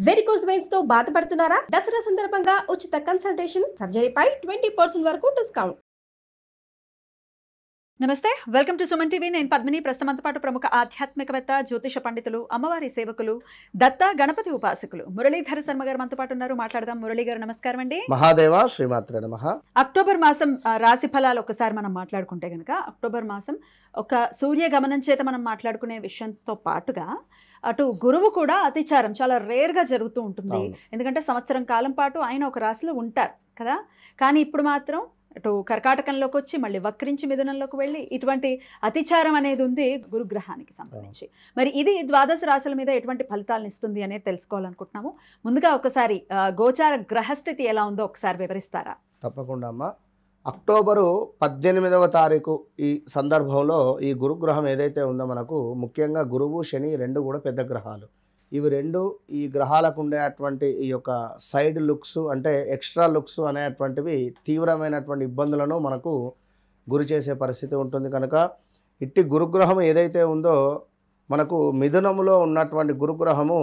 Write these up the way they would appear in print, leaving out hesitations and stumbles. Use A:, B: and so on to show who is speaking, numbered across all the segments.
A: Varicose veins తో బాధపడుతున్నారా? దసరా సందర్భంగా ఉచిత కన్సల్టేషన్, సర్జరీపై 20% వరకు డిస్కౌంట్.
B: నమస్తే, వెల్కమ్ టు సుమన్ టీవీ. నేను పద్మిని. ప్రస్తుతంతో పాటు ప్రముఖ ఆధ్యాత్మికవేత్త, జ్యోతిష పండితులు, అమ్మవారి సేవకులు, దత్త గణపతి ఉపాసకులు మురళీధర శర్మ గారు మనతో పాటు ఉన్నారు. మాట్లాడదాం. మురళీ గారు నమస్కారం అండి.
C: మహాదేవ శ్రీమాత్రే నమః.
B: అక్టోబర్ మాసం రాశి ఫలాలు ఒకసారి మనం మాట్లాడుకుంటే కనుక, అక్టోబర్ మాసం ఒక సూర్య గమనం చేత మనం మాట్లాడుకునే విషయంతో పాటుగా అటు గురువు కూడా అతిచారం చాలా రేర్గా జరుగుతూ ఉంటుంది. ఎందుకంటే సంవత్సరం కాలం పాటు ఆయన ఒక రాశిలో ఉంటారు కదా. కానీ ఇప్పుడు మాత్రం అటు కర్కాటకంలోకి వచ్చి మళ్ళీ వక్రించి మిథునంలోకి వెళ్ళి ఇటువంటి అతిచారం అనేది ఉంది గురుగ్రహానికి సంబంధించి. మరి ఇది ద్వాదశ రాశుల మీద ఎటువంటి ఫలితాలను ఇస్తుంది అనేది తెలుసుకోవాలనుకుంటున్నాము. ముందుగా ఒకసారి గోచార గ్రహస్థితి ఎలా ఉందో ఒకసారి వివరిస్తారా?
C: తప్పకుండా అమ్మా. అక్టోబరు 18వ తారీఖు ఈ సందర్భంలో ఈ గురుగ్రహం ఏదైతే ఉందో మనకు ముఖ్యంగా గురువు శని రెండు కూడా పెద్ద గ్రహాలు. ఇవి రెండు ఈ గ్రహాలకు ఉండేటువంటి ఈ యొక్క సైడ్ లుక్స్ అంటే ఎక్స్ట్రా లుక్స్ అనేటువంటివి తీవ్రమైనటువంటి ఇబ్బందులను మనకు గురి చేసే పరిస్థితి ఉంటుంది. కనుక ఇట్టి గురుగ్రహం ఏదైతే ఉందో మనకు మిథునములో ఉన్నటువంటి గురుగ్రహము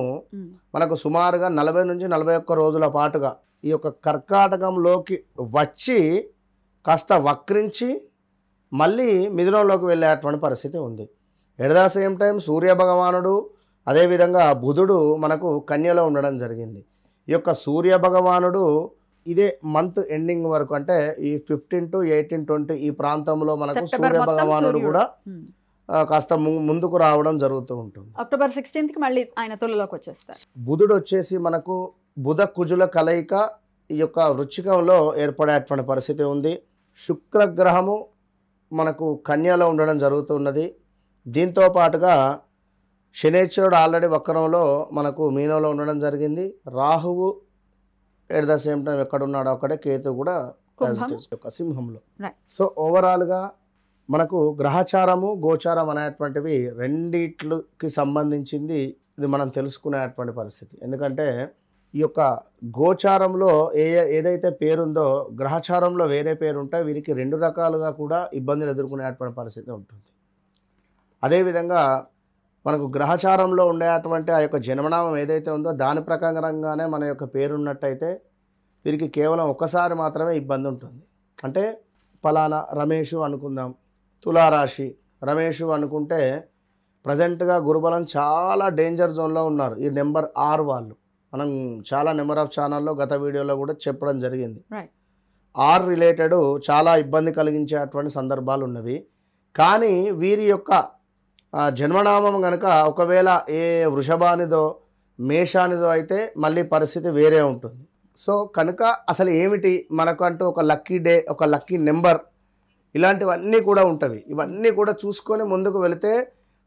C: మనకు సుమారుగా 40 నుంచి 41 రోజుల పాటుగా ఈ యొక్క కర్కాటకంలోకి వచ్చి కాస్త వక్రించి మళ్ళీ మిథునంలోకి వెళ్ళేటువంటి పరిస్థితి ఉంది. ఎట్ ద సేమ్ టైం సూర్య భగవానుడు అదేవిధంగా బుధుడు మనకు కన్యలో ఉండడం జరిగింది. ఈ యొక్క సూర్య భగవానుడు ఇదే మంత్ ఎండింగ్ వరకు అంటే ఈ 15 to 18, 20 ఈ ప్రాంతంలో మనకు సూర్య భగవానుడు కూడా కాస్త ముందుకు రావడం జరుగుతూ ఉంటుంది.
B: అక్టోబర్ 16th మళ్ళీ ఆయన తులలోకి వచ్చేస్తారు.
C: బుధుడు వచ్చేసి మనకు బుధ కుజుల కలయిక ఈ యొక్క వృశ్చికంలో ఏర్పడేటువంటి పరిస్థితి ఉంది. శుక్రగ్రహము మనకు కన్యలో ఉండడం జరుగుతున్నది. దీంతో పాటుగా శనేశ్వరుడు ఆల్రెడీ వక్రంలో మనకు మీనంలో ఉండడం జరిగింది. రాహువు ఎట్ ద సేమ్ టైం ఎక్కడున్నాడో అక్కడే, కేతు కూడా సింహంలో. సో ఓవరాల్గా మనకు గ్రహచారము గోచారం అనేటువంటివి రెండిట్లకి సంబంధించింది ఇది మనం తెలుసుకునేటువంటి పరిస్థితి. ఎందుకంటే ఈ యొక్క గోచారంలో ఏదైతే పేరుందో గ్రహచారంలో వేరే పేరు ఉంటే వీరికి రెండు రకాలుగా కూడా ఇబ్బందులు ఎదుర్కొనేటువంటి పరిస్థితి ఉంటుంది. అదేవిధంగా మనకు గ్రహచారంలో ఉండేటువంటి ఆ యొక్క జన్మనామం ఏదైతే ఉందో దాని ప్రకారంగానే మన యొక్క పేరు ఉన్నట్టయితే వీరికి కేవలం ఒక్కసారి మాత్రమే ఇబ్బంది ఉంటుంది. అంటే ఫలానా రమేషు అనుకుందాం, తులారాశి రమేషు అనుకుంటే ప్రజెంట్గా గురుబలం చాలా డేంజర్ జోన్లో ఉన్నారు. ఈ నెంబర్ 6 వాళ్ళు మనం చాలా నెంబర్ ఆఫ్ ఛానల్లో గత వీడియోలో కూడా చెప్పడం జరిగింది. 6 రిలేటెడ్ చాలా ఇబ్బంది కలిగించేటువంటి సందర్భాలు ఉన్నవి. కానీ వీరి యొక్క జన్మనామం కనుక ఒకవేళ ఏ వృషభానిదో మేషానిదో అయితే మళ్ళీ పరిస్థితి వేరే ఉంటుంది. సో కనుక అసలు ఏమిటి మనకు అంటూ ఒక లక్కీ డే, ఒక లక్కీ నెంబర్ ఇలాంటివన్నీ కూడా ఉంటవి. ఇవన్నీ కూడా చూసుకొని ముందుకు వెళితే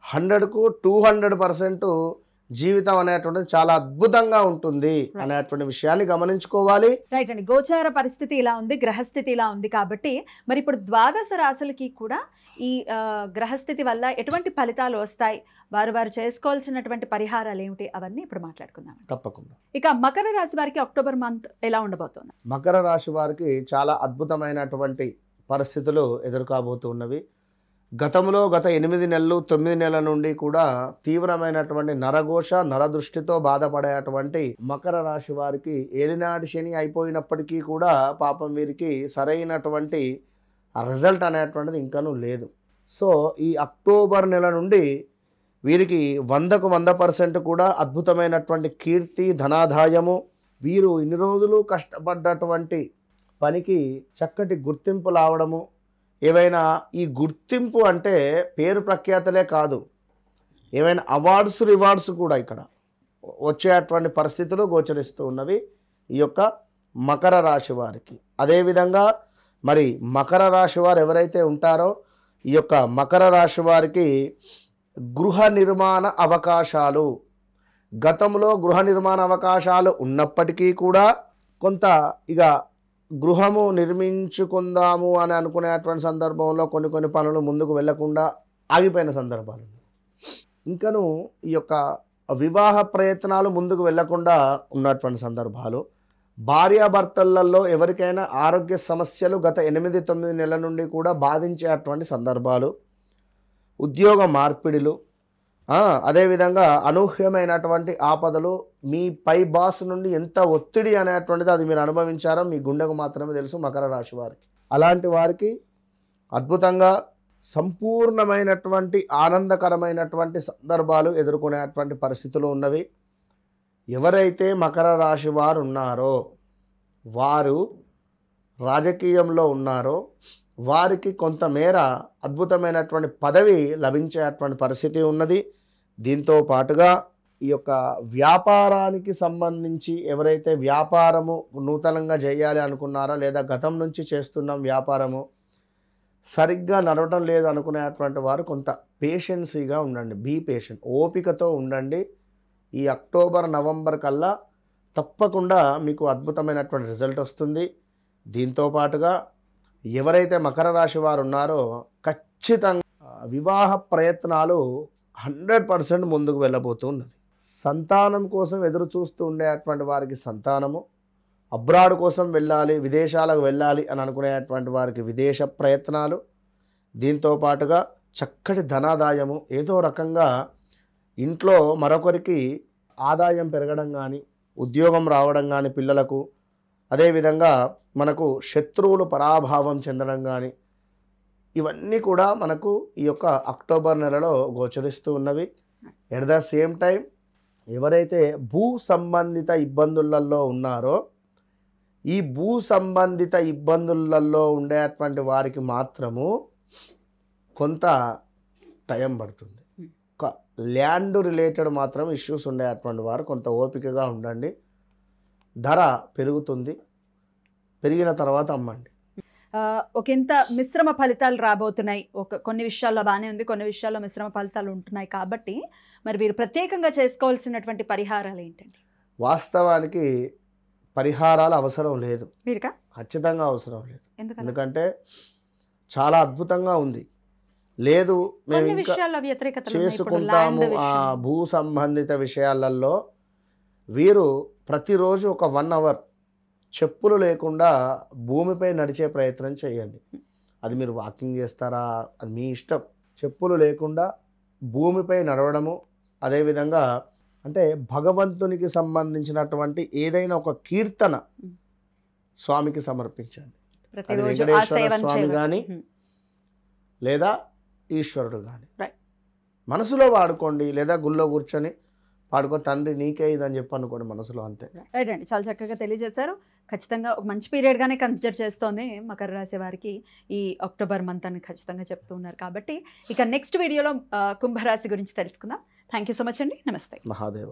C: 100కు 200% జీవితం అనేటువంటిది చాలా అద్భుతంగా ఉంటుంది అనేటువంటి విషయాన్ని గమనించుకోవాలి.
B: రైట్ అండి. గోచార పరిస్థితి ఇలా ఉంది, గ్రహస్థితి ఇలా ఉంది కాబట్టి మరి ఇప్పుడు ద్వాదశ రాశులకి కూడా ఈ గ్రహస్థితి వల్ల ఎటువంటి ఫలితాలు వస్తాయి, వారు చేసుకోవాల్సినటువంటి పరిహారాలు ఏమిటి, అవన్నీ ఇప్పుడు మాట్లాడుకుందాం.
C: తప్పకుండా.
B: ఇక మకర రాశి వారికి అక్టోబర్ మంత్ ఎలా ఉండబోతుంది?
C: మకర రాశి వారికి చాలా అద్భుతమైనటువంటి పరిస్థితులు ఎదుర్కోబోతున్నవి. గతంలో గత 8 నెలలు 9 నెలల నుండి కూడా తీవ్రమైనటువంటి నరఘోష నరదృష్టితో బాధపడేటువంటి మకర రాశి వారికి ఏలినాటి శని అయిపోయినప్పటికీ కూడా పాపం వీరికి సరైనటువంటి రిజల్ట్ అనేటువంటిది ఇంకానూ లేదు. సో ఈ అక్టోబర్ నెల నుండి వీరికి 100కు 100% కూడా అద్భుతమైనటువంటి కీర్తి ధనాదాయము, వీరు ఇన్ని రోజులు కష్టపడ్డటువంటి పనికి చక్కటి గుర్తింపు రావడము, ఏవైనా ఈ గుర్తింపు అంటే పేరు ప్రఖ్యాతలే కాదు, ఏవైనా అవార్డ్స్ రివార్డ్స్ కూడా ఇక్కడ వచ్చేటువంటి పరిస్థితులు గోచరిస్తూ ఉన్నవి ఈ యొక్క మకర రాశి వారికి. అదేవిధంగా మరి మకర రాశి వారు ఎవరైతే ఉంటారో ఈ యొక్క మకర రాశి వారికి గృహ నిర్మాణ అవకాశాలు, గతంలో గృహ నిర్మాణ అవకాశాలు ఉన్నప్పటికీ కూడా కొంత ఇక గృహము నిర్మించుకుందాము అని అనుకునేటువంటి సందర్భంలో కొన్ని పనులు ముందుకు వెళ్లకుండా ఆగిపోయిన సందర్భాలు, ఇంకను ఈ యొక్క వివాహ ప్రయత్నాలు ముందుకు వెళ్లకుండా ఉన్నటువంటి సందర్భాలు, భార్యాభర్తలలో ఎవరికైనా ఆరోగ్య సమస్యలు గత 8-9 నెలల నుండి కూడా బాధించేటువంటి సందర్భాలు, ఉద్యోగ మార్పిడిలు, అదేవిధంగా అనూహ్యమైనటువంటి ఆపదలు, మీ పై బాస్ నుండి ఎంత ఒత్తిడి అనేటువంటిది అది మీరు అనుభవించారో మీ గుండెకు మాత్రమే తెలుసు మకర రాశి వారికి. అలాంటి వారికి అద్భుతంగా సంపూర్ణమైనటువంటి ఆనందకరమైనటువంటి సందర్భాలు ఎదుర్కొనేటువంటి పరిస్థితులు ఉన్నవి. ఎవరైతే మకర రాశి వారు ఉన్నారో, వారు రాజకీయంలో ఉన్నారో వారికి కొంతమేర అద్భుతమైనటువంటి పదవి లభించేటువంటి పరిస్థితి ఉన్నది. దీంతో పాటుగా ఈ యొక్క వ్యాపారానికి సంబంధించి ఎవరైతే వ్యాపారము నూతనంగా చేయాలి అనుకున్నారో, లేదా గతం నుంచి చేస్తున్నాం వ్యాపారము సరిగ్గా నడవడం లేదు అనుకునేటువంటి వారు కొంత పేషెన్సీగా ఉండండి. బీ పేషెంట్, ఓపికతో ఉండండి. ఈ అక్టోబర్ నవంబర్ కల్లా తప్పకుండా మీకు అద్భుతమైనటువంటి రిజల్ట్ వస్తుంది. దీంతో పాటుగా ఎవరైతే మకర రాశి వారు ఉన్నారో ఖచ్చితంగా వివాహ ప్రయత్నాలు 100% ముందుకు వెళ్ళబోతున్నది. సంతానం కోసం ఎదురు చూస్తూ ఉండేటువంటి వారికి సంతానము, అబ్రాడ్ కోసం వెళ్ళాలి, విదేశాలకు వెళ్ళాలి అని అనుకునేటువంటి వారికి విదేశ ప్రయత్నాలు, దీంతో పాటుగా చక్కటి ధనాదాయము, ఏదో రకంగా ఇంట్లో మరొకరికి ఆదాయం పెరగడం కానీ, ఉద్యోగం రావడం కానీ పిల్లలకు, అదేవిధంగా మనకు శత్రువులు పరాభావం చెందడం కానీ, ఇవన్నీ కూడా మనకు ఈ యొక్క అక్టోబర్ నెలలో గోచరిస్తూ ఉన్నవి. ఎట్ ద సేమ్ టైం ఎవరైతే భూ సంబంధిత ఇబ్బందులలో ఉన్నారో, ఈ భూ సంబంధిత ఇబ్బందులలో ఉండేటువంటి వారికి మాత్రము కొంత టైం పడుతుంది. ఒక ల్యాండ్ రిలేటెడ్ మాత్రం ఇష్యూస్ ఉండేటువంటి వారు కొంత ఓపికగా ఉండండి. ధర పెరుగుతుంది, పెరిగిన తర్వాత అమ్మండి.
B: ఒకంత మిశ్రమ ఫలితాలు రాబోతున్నాయి. కొన్ని విషయాల్లో బాగానే ఉంది, కొన్ని విషయాల్లో మిశ్రమ ఫలితాలు ఉంటున్నాయి. కాబట్టి మరి మీరు ప్రత్యేకంగా చేసుకోవాల్సినటువంటి పరిహారాలు ఏంటండి?
C: వాస్తవానికి పరిహారాలు అవసరం లేదు,
B: మీరుకా
C: ఖచ్చితంగా అవసరం లేదు.
B: ఎందుకంటే
C: చాలా అద్భుతంగా ఉంది. లేదు మేము ఇంకా చేసుకుంటాము ఆ భూ సంబంధిత విషయాలలో, వీరు ప్రతిరోజు ఒక 1 అవర్ చెప్పులు లేకుండా భూమిపై నడిచే ప్రయత్నం చేయండి. అది మీరు వాకింగ్ చేస్తారా, అది మీ ఇష్టం. చెప్పులు లేకుండా భూమిపై నడవడము, అదేవిధంగా అంటే భగవంతునికి సంబంధించినటువంటి ఏదైనా ఒక కీర్తన స్వామికి సమర్పించండి. అది వెంకటేశ్వర స్వామి కానీ లేదా ఈశ్వరుడు కానీ మనసులో వాడుకోండి, లేదా గుళ్ళో కూర్చొని పాడుకో, తండ్రి నీకే ఇదని చెప్పి అనుకోండి మనసులో, అంతే.
B: రైట్ అండి, చాలా చక్కగా తెలియజేశారు. ఖచ్చితంగా ఒక మంచి పీరియడ్గానే కన్సిడర్ చేస్తోంది మకర రాశి వారికి ఈ అక్టోబర్ మంత్ అని ఖచ్చితంగా చెప్తూ ఉన్నారు. కాబట్టి ఇక నెక్స్ట్ వీడియోలో కుంభరాశి గురించి తెలుసుకుందాం. థ్యాంక్ యూ సో మచ్ అండి. నమస్తే.
C: మహాదేవ.